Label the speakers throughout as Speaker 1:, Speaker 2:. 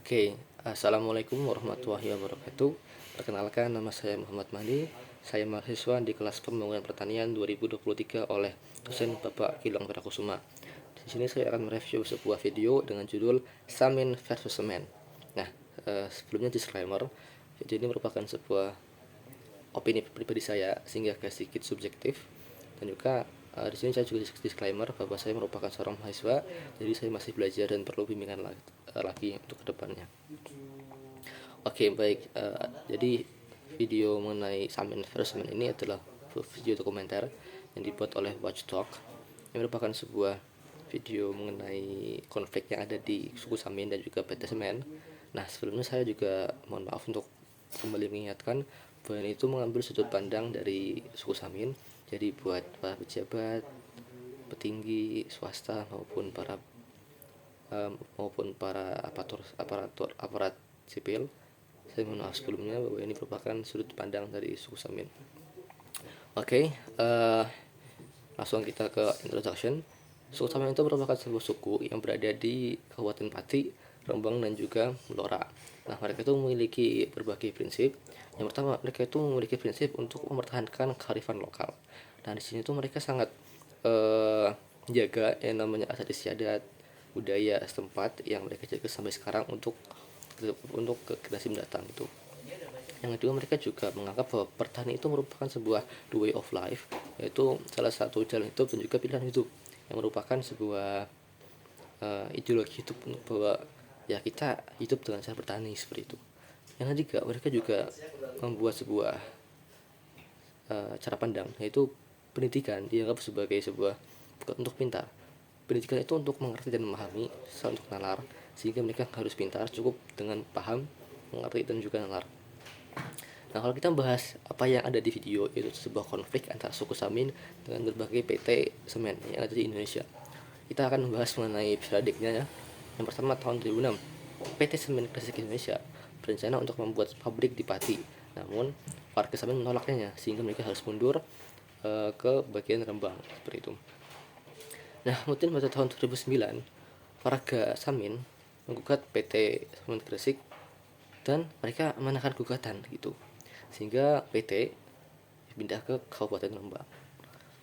Speaker 1: Oke, Assalamualaikum warahmatullahi wabarakatuh. Perkenalkan, nama saya Muhammad Mahdi. Saya mahasiswa di kelas Pembangunan Pertanian 2023 oleh dosen Bapak Gilang Prakusuma. Di sini saya akan mereview sebuah video dengan judul Samin versus Semen. Nah, sebelumnya disclaimer, video ini merupakan sebuah opini pribadi saya sehingga agak sedikit subjektif, dan juga di sini saya juga disclaimer bahwa saya merupakan seorang mahasiswa, jadi saya masih belajar dan perlu bimbingan lagi untuk kedepannya. Oke, baik. Jadi video mengenai Samin versus Semen ini adalah video dokumenter yang dibuat oleh Watchdog, yang merupakan sebuah video mengenai konflik yang ada di suku Samin dan juga PT Semen. Nah, sebelumnya saya juga mohon maaf untuk kembali mengingatkan bahwa itu mengambil sudut pandang dari suku Samin. Jadi buat para pejabat, petinggi swasta maupun para aparat sipil, saya mohon maaf sebelumnya bahwa ini merupakan sudut pandang dari suku Samin. Oke, langsung kita ke introduction. Suku Samin itu merupakan sebuah suku yang berada di Kabupaten Pati, Rembang, dan juga Blora. Nah, mereka itu memiliki berbagai prinsip. Yang pertama, mereka itu memiliki prinsip untuk mempertahankan kearifan lokal. Nah, di sini tuh mereka sangat jaga yang namanya adat istiadat, budaya setempat yang mereka jaga sampai sekarang untuk ke generasi mendatang itu. Yang kedua, mereka juga menganggap bahwa pertanian itu merupakan sebuah way of life, yaitu salah satu jalan hidup dan juga pilihan hidup, yang merupakan sebuah ideologi hidup bahwa ya kita hidup dengan cara bertani seperti itu. Yang ketiga, mereka juga membuat sebuah cara pandang, yaitu pendidikan dianggap sebagai sebuah bukan untuk pintar. Pendidikan itu untuk mengerti dan memahami, untuk nalar, sehingga mereka harus pintar, cukup dengan paham, mengerti, dan juga nalar. Nah, kalau kita bahas apa yang ada di video, itu sebuah konflik antara suku Samin dengan berbagai PT Semen yang ada di Indonesia. Kita akan membahas mengenai paradigmanya ya. Yang pertama, tahun 2006, PT Semen Gresik Indonesia berencana untuk membuat pabrik di Pati. Namun, warga Samin menolaknya sehingga mereka harus mundur ke bagian Rembang seperti itu. Nah, kemudian pada tahun 2009, warga Samin menggugat PT Semen Gresik dan mereka menangkan gugatan gitu, sehingga PT pindah ke Kabupaten Rembang.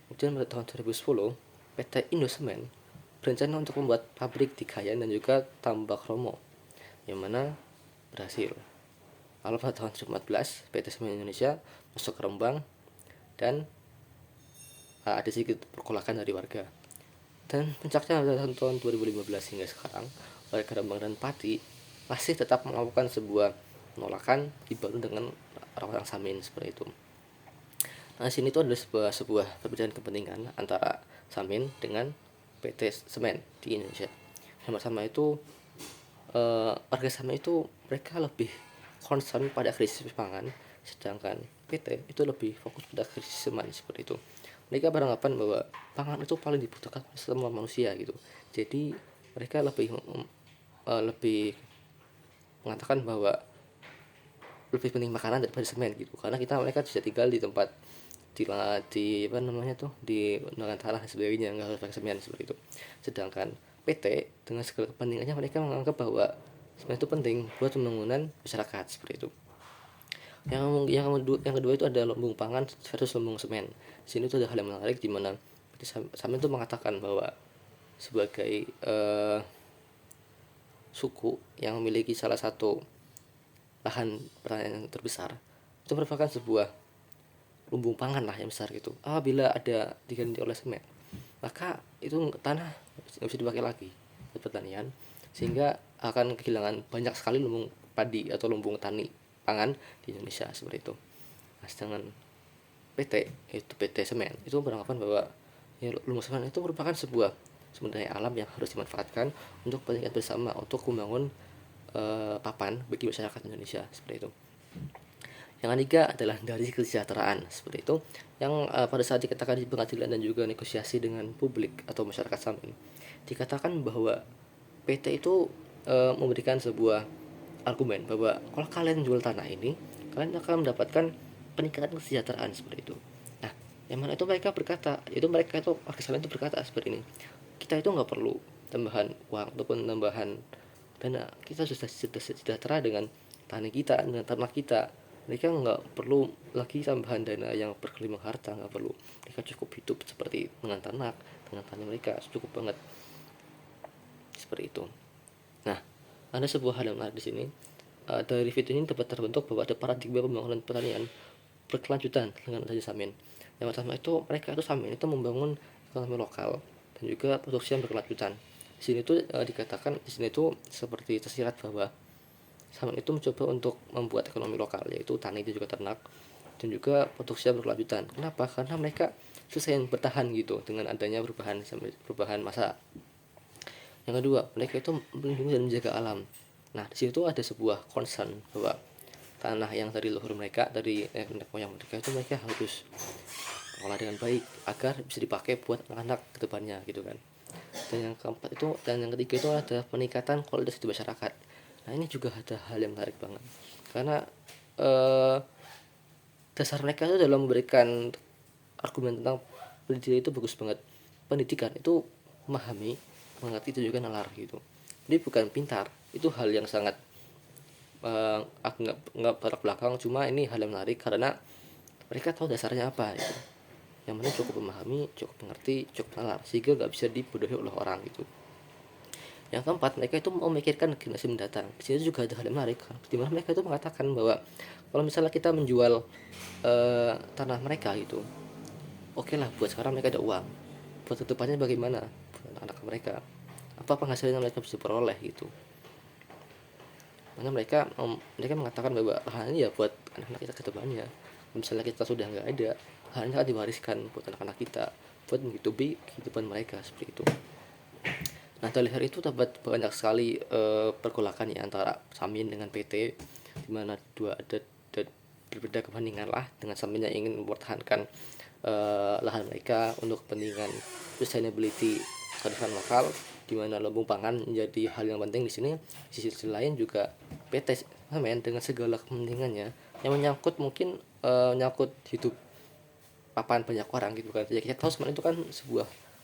Speaker 1: Kemudian pada tahun 2010, PT Indosemen berencana untuk membuat pabrik di Kayan dan juga Tambak Romo, yang mana berhasil. Lalu pada tahun 2014, PT Semen Indonesia masuk ke Rembang dan ada sedikit pergolakan dari warga. Dan puncaknya pada tahun 2015 hingga sekarang, warga Rembang dan Pati masih tetap melakukan sebuah penolakan dibantu dengan orang-orang Samin seperti itu. Nah, sini itu ada sebuah perbedaan kepentingan antara Samin dengan PT Semen di Indonesia. Yang pertama itu warga Samin itu mereka lebih concern pada krisis pangan, sedangkan PT itu lebih fokus pada krisis semen seperti itu. Mereka beranggapan bahwa pangan itu paling dibutuhkan semua manusia gitu. Jadi mereka lebih mengatakan bahwa lebih penting makanan daripada semen gitu, karena mereka bisa tinggal di tempat di apa namanya tuh, di gunakan tanah dan sebagainya, nggak harus pakai semen seperti itu. Sedangkan PT dengan segala kepentingannya mereka menganggap bahwa semen itu penting buat pembangunan masyarakat seperti itu. Yang kedua itu ada lumbung pangan versus lumbung semen. Di sini tuh ada hal yang menarik di mana Samin itu mengatakan bahwa sebagai suku yang memiliki salah satu lahan pertanian yang terbesar, itu merupakan sebuah lumbung pangan lah yang besar gitu. Apabila ada diganti oleh semen, maka itu tanah nggak bisa dipakai lagi untuk pertanian, sehingga akan kehilangan banyak sekali lumbung padi atau lumbung tani pangan di Indonesia seperti itu. Nah, sedangkan PT itu PT Semen itu beranggapan bahwa ya, lumbung semen itu merupakan sebuah sumber daya alam yang harus dimanfaatkan untuk kepentingan bersama, untuk membangun papan bagi masyarakat Indonesia seperti itu. Yang ketiga adalah dari kesejahteraan seperti itu, yang pada saat dikatakan di pengadilan dan juga negosiasi dengan publik atau masyarakat Samin, dikatakan bahwa PT itu memberikan sebuah argumen bahwa kalau kalian jual tanah ini, kalian akan mendapatkan peningkatan kesejahteraan seperti itu. Nah, yang mana itu mereka itu warga Samin itu berkata seperti ini, kita itu nggak perlu tambahan uang ataupun tambahan dan kita sudah sejahtera dengan tani kita, dengan ternak kita. Mereka nggak perlu lagi tambahan dana yang berkelimang harta, nggak perlu. Mereka cukup hidup seperti dengan ternak, dengan tani mereka cukup banget seperti itu. Nah, ada sebuah hal yang menarik di sini. Dari video ini dapat terbentuk bahwa ada paradigma pembangunan pertanian berkelanjutan dengan adanya Samin. Yang pertama itu mereka itu Samin itu membangun ekonomi lokal dan juga produksi yang berkelanjutan. Di sini itu dikatakan di sini itu seperti tersirat bahwa Samin itu mencoba untuk membuat ekonomi lokal, yaitu tani dan juga ternak, dan juga produksi yang berkelanjutan. Kenapa? Karena mereka susah yang bertahan gitu dengan adanya perubahan masa. Yang kedua, mereka itu melindungi dan menjaga alam. Nah, di situ ada sebuah concern bahwa tanah yang dari leluhur mereka, dari nenek moyang mereka itu mereka harus olah dengan baik agar bisa dipakai buat anak-anak kedepannya gitu kan. Dan yang keempat itu, dan yang ketiga itu ada peningkatan kualitas hidup masyarakat. Nah, ini juga ada hal yang menarik banget karena dasar mereka itu dalam memberikan argumen tentang pendidikan itu bagus banget. Pendidikan itu memahami, mengerti, dan juga nalar gitu. Jadi bukan pintar, itu hal yang sangat aku nggak belak belakang, cuma ini hal yang menarik karena mereka tahu dasarnya apa gitu. Yang mana cukup memahami, cukup mengerti, cukup nalar, sehingga nggak bisa dibodohi oleh orang gitu. Yang keempat, mereka itu memikirkan generasi mendatang. Di sini juga ada hal yang menarik, di mana mereka itu mengatakan bahwa kalau misalnya kita menjual tanah mereka gitu, oke lah, buat sekarang mereka ada uang, buat kedepannya bagaimana buat anak mereka, apa penghasilan yang mereka bisa peroleh gitu. Karena mereka mengatakan bahwa lahan ini ya buat anak-anak kita kedepannya. Misalnya kita sudah nggak ada, lahannya akan diwariskan buat anak-anak kita, buat menghidupi kehidupan mereka seperti itu. Nah, dari hari itu dapat banyak sekali pergolakan ya antara Samin dengan PT, di mana ada berbeda kepentingan lah, dengan Samin yang ingin mempertahankan lahan mereka untuk kepentingan sustainability kearifan lokal, di mana lumbung pangan menjadi hal yang penting di sini. Di sisi lain juga PT Samin dengan segala kepentingannya yang menyangkut mungkin menyangkut hidup papan banyak orang gitu kan. Jadi kita tahu Samin itu kan sebuah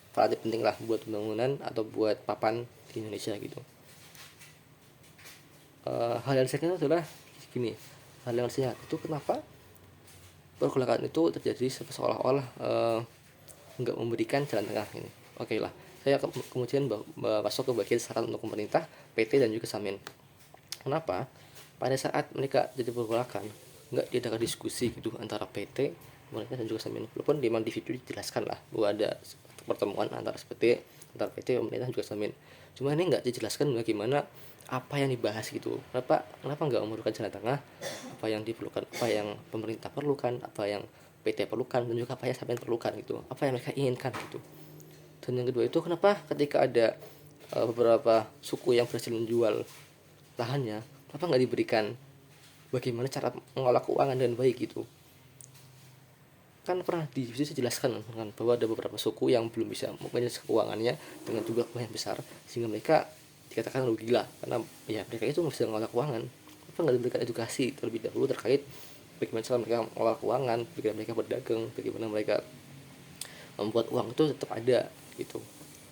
Speaker 1: relatif penting lah buat pembangunan atau buat papan di Indonesia gitu. Hal yang saya adalah gini, hal yang saya itu kenapa pergolakan itu terjadi seolah-olah nggak memberikan jalan tengah ini. Oke lah, saya kemudian masuk ke bagian saran untuk pemerintah, PT dan juga Samin. Kenapa? Pada saat mereka jadi pergolakan, nggak diadakan diskusi gitu antara PT, pemerintah dan juga Samin. Walaupun memang di video dijelaskan lah bahwa ada pertemuan antara PT, pemerintah dan juga Samin. Cuma ini nggak dijelaskan bagaimana apa yang dibahas gitu. Kenapa nggak memerlukan jalan tengah, apa yang diperlukan, apa yang pemerintah perlukan, apa yang PT perlukan, dan juga apa yang Samin perlukan gitu, apa yang mereka inginkan gitu. Dan yang kedua itu kenapa ketika ada beberapa suku yang berhasil menjual lahannya, kenapa nggak diberikan bagaimana cara mengolah keuangan dengan baik gitu. Kan pernah dijelaskan kan bahwa ada beberapa suku yang belum bisa memanage keuangannya dengan jumlah uang yang besar, sehingga mereka dikatakan rugi lah karena ya mereka itu nggak bisa mengolah keuangan. Apa nggak diberikan edukasi terlebih dahulu terkait bagaimana cara mereka mengolah keuangan, bagaimana mereka berdagang, bagaimana mereka membuat uang itu tetap ada gitu.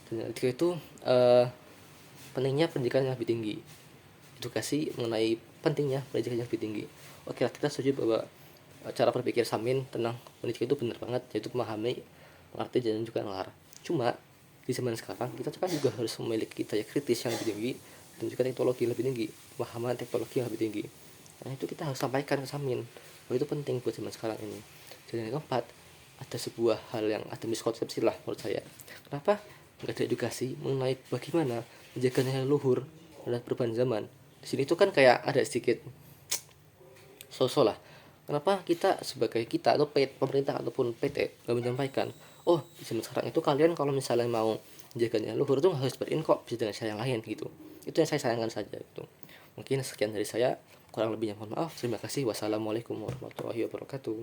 Speaker 1: Dan ketika itu pentingnya pendidikan yang lebih tinggi, edukasi mengenai pentingnya pendidikan yang lebih tinggi. Oke lah, kita setuju bahwa cara berpikir Samin tentang pendidikan itu benar banget, yaitu memahami, mengerti, dan juga nalar. Cuma di zaman sekarang kita kan juga harus memiliki daya kritis yang lebih tinggi dan juga teknologi yang lebih tinggi, pemahaman teknologi yang lebih tinggi. Nah, itu kita harus sampaikan ke Samin bahwa itu penting buat zaman sekarang ini. Dan yang keempat, ada sebuah hal yang ada miskonsepsi lah menurut saya. Kenapa nggak ada edukasi mengenai bagaimana menjaga nilai luhur dan perubahan zaman? Di sini tuh kan kayak ada sedikit sosok lah. Kenapa kita sebagai kita atau pemerintah ataupun PT nggak menyampaikan, oh di zaman sekarang itu kalian kalau misalnya mau menjaganya luhur tuh harus beriin kok, bisa dengan cara yang lain gitu. Itu yang saya sayangkan saja itu. Mungkin sekian dari saya, kurang lebihnya mohon maaf. Terima kasih. Wassalamualaikum warahmatullahi wabarakatuh.